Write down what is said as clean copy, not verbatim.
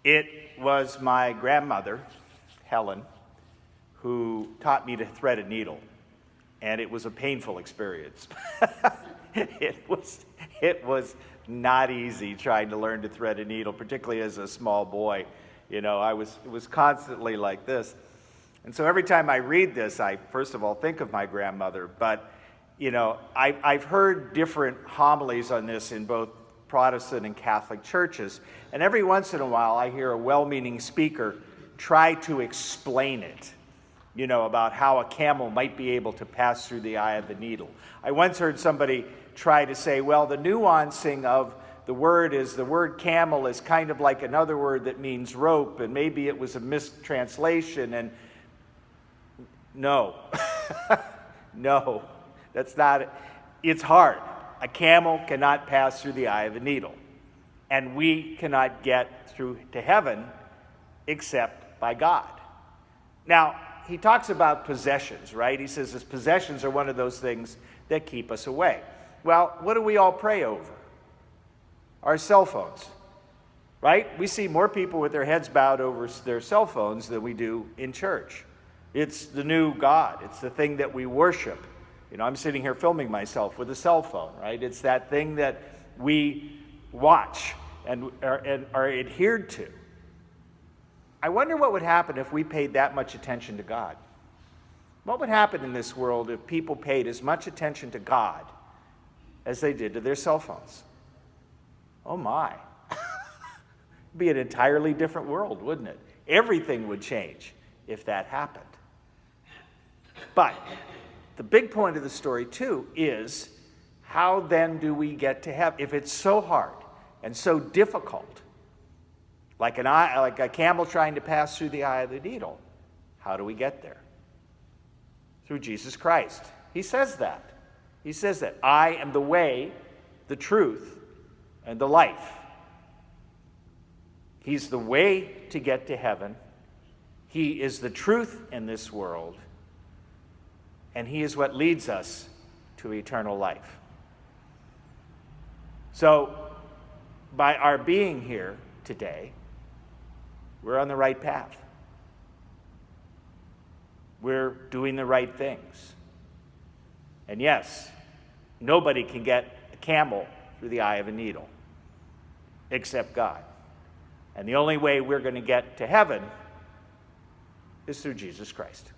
It was my grandmother, Helen, who taught me to thread a needle, and it was a painful experience. It was not easy trying to learn to thread a needle, particularly as a small boy. It was constantly like this. And so every time I read this, I first of all think of my grandmother, but I've heard different homilies on this in both Protestant and Catholic churches, and every once in a while I hear a well-meaning speaker try to explain it, about how a camel might be able to pass through the eye of the needle. I once heard somebody try to say, well, the nuancing of the word camel is kind of like another word that means rope, and maybe it was a mistranslation, and no. No, that's not it. It's hard. A camel cannot pass through the eye of a needle, and we cannot get through to heaven except by God. Now, he talks about possessions, right? He says his possessions are one of those things that keep us away. Well, what do we all pray over? Our cell phones, right? We see more people with their heads bowed over their cell phones than we do in church. It's the new God. It's the thing that we worship. I'm sitting here filming myself with a cell phone, right? It's that thing that we watch and are adhered to. I wonder what would happen if we paid that much attention to God. What would happen in this world if people paid as much attention to God as they did to their cell phones? Oh my. It'd be an entirely different world, wouldn't it? Everything would change if that happened. But the big point of the story, too, is how then do we get to heaven? If it's so hard and so difficult, like a camel trying to pass through the eye of the needle, how do we get there? Through Jesus Christ. He says that. He says that I am the way, the truth, and the life. He's the way to get to heaven. He is the truth in this world. And he is what leads us to eternal life. So, by our being here today, we're on the right path. We're doing the right things. And yes, nobody can get a camel through the eye of a needle except God. And the only way we're going to get to heaven is through Jesus Christ.